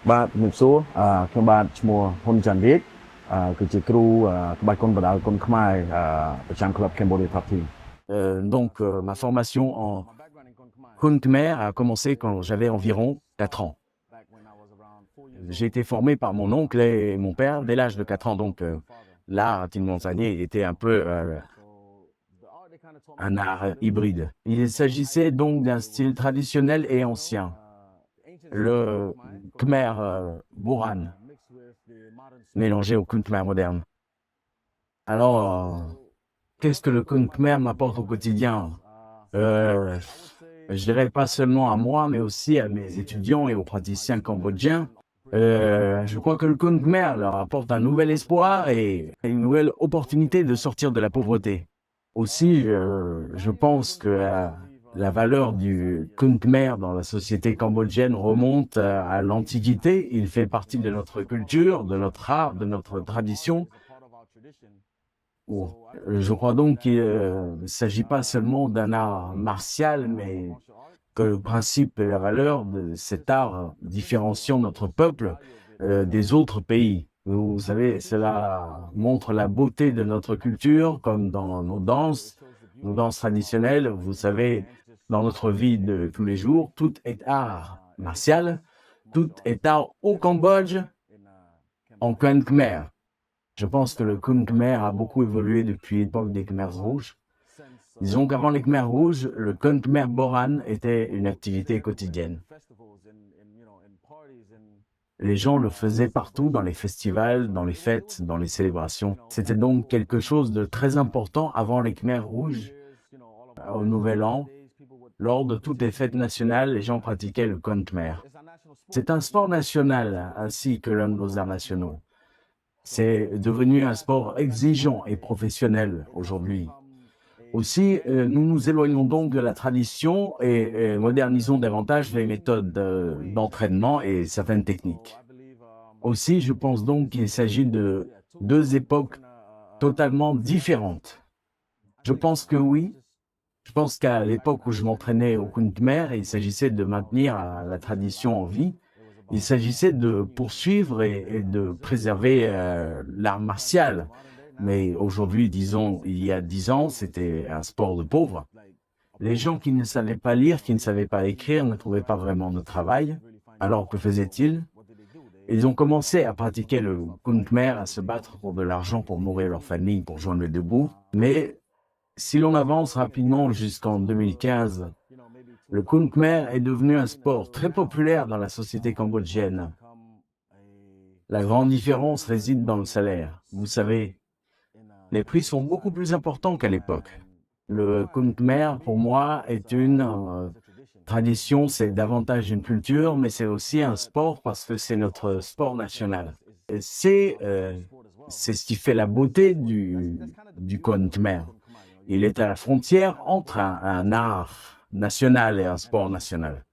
បាទជំរាបសួរខ្ញុំបាទឈ្មោះហ៊ុនច័ន្ទរាជគឺជាគ្រូក្បាច់គុនបដាល់គុនខ្មែរប្រចាំក្លឹប Cambodia Top Team. Ma formation en Khmer Khmer a commencé quand j'avais environ 4 ans. J'ai été formé par mon oncle et mon père dès l'âge de 4 ans, donc l'art timonzanais était un peu un art hybride. Il s'agissait donc d'un style traditionnel et ancien, le Khmer Boran, mélangé au Khmer moderne. Alors, qu'est-ce que le Khmer m'apporte au quotidien? Je dirais pas seulement à moi, mais aussi à mes étudiants et aux praticiens cambodgiens. Je crois que le Khmer leur apporte un nouvel espoir et une nouvelle opportunité de sortir de la pauvreté. Aussi, je pense que la valeur du Khmer dans la société cambodgienne remonte à l'Antiquité. Il fait partie de notre culture, de notre art, de notre tradition. Je crois donc qu'il ne s'agit pas seulement d'un art martial, mais que le principe et la valeur de cet art différenciant notre peuple des autres pays. Vous savez, cela montre la beauté de notre culture, comme dans nos danses traditionnelles. Vous savez, dans notre vie de tous les jours, tout est art martial, tout est art au Cambodge, en Khmer. Je pense que le Khmer a beaucoup évolué depuis l'époque des Khmers rouges. Disons qu'avant les Khmers rouges, le Khmer Boran était une activité quotidienne. Les gens le faisaient partout, dans les festivals, dans les fêtes, dans les célébrations. C'était donc quelque chose de très important avant les Khmers rouges. Au Nouvel An, lors de toutes les fêtes nationales, les gens pratiquaient le Khmer. C'est un sport national, ainsi que l'un de nos arts nationaux. C'est devenu un sport exigeant et professionnel aujourd'hui. Aussi, nous nous éloignons donc de la tradition et modernisons davantage les méthodes d'entraînement et certaines techniques. Aussi, je pense donc qu'il s'agit de deux époques totalement différentes. Je pense que oui. Je pense qu'à l'époque où je m'entraînais au Khmer, il s'agissait de maintenir la tradition en vie. Il s'agissait de poursuivre et de préserver l'art martial. Mais aujourd'hui, disons, il y a 10 ans, c'était un sport de pauvres. Les gens qui ne savaient pas lire, qui ne savaient pas écrire, ne trouvaient pas vraiment de travail. Alors que faisaient-ils? Ils ont commencé à pratiquer le Khmer, à se battre pour de l'argent, pour nourrir leur famille, pour joindre les deux bouts. Mais si l'on avance rapidement jusqu'en 2015, le Khmer est devenu un sport très populaire dans la société cambodgienne. La grande différence réside dans le salaire. Vous savez, les prix sont beaucoup plus importants qu'à l'époque. Le Khmer, pour moi, est une tradition, c'est davantage une culture, mais c'est aussi un sport parce que c'est notre sport national. C'est ce qui fait la beauté du Khmer. Il est à la frontière entre un art national et un sport national.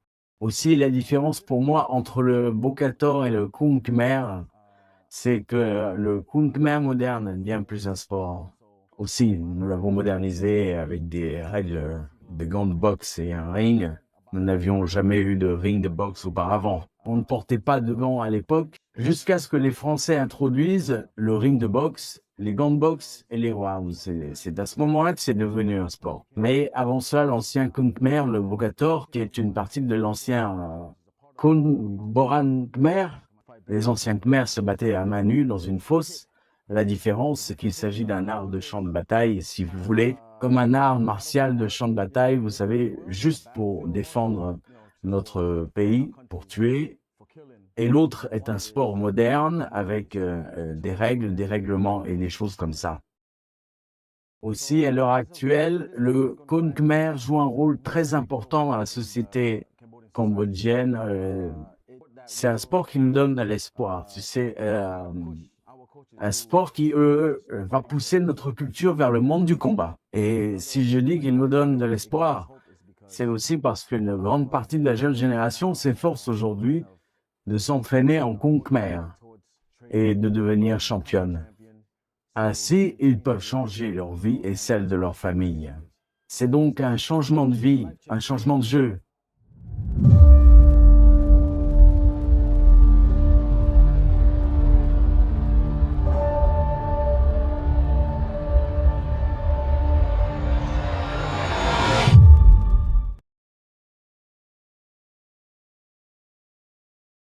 Aussi, la différence pour moi entre le Bokator et le Khmer, c'est que le Khmer moderne est bien plus un sport. Aussi, nous l'avons modernisé avec des règles de gants de boxe et un ring. Nous n'avions jamais eu de ring de boxe auparavant. On ne portait pas de gants à l'époque, jusqu'à ce que les Français introduisent le ring de boxe, les gants de boxe et les rounds. C'est à ce moment-là que c'est devenu un sport. Mais avant ça, l'ancien Khmer, le Bokator, qui est une partie de l'ancien Boran Khmer, les anciens Khmer se battaient à main nue dans une fosse. La différence, c'est qu'il s'agit d'un art de champ de bataille, si vous voulez, comme un art martial de champ de bataille, vous savez, juste pour défendre notre pays, pour tuer. Et l'autre est un sport moderne avec des règles, des règlements et des choses comme ça. Aussi, à l'heure actuelle, le Khmer joue un rôle très important dans la société cambodgienne. C'est un sport qui nous donne de l'espoir, tu sais, un sport qui, va pousser notre culture vers le monde du combat. Et si je dis qu'il nous donne de l'espoir, c'est aussi parce qu'une grande partie de la jeune génération s'efforce aujourd'hui de s'entraîner en Khmer et de devenir championne. Ainsi, ils peuvent changer leur vie et celle de leur famille. C'est donc un changement de vie, un changement de jeu.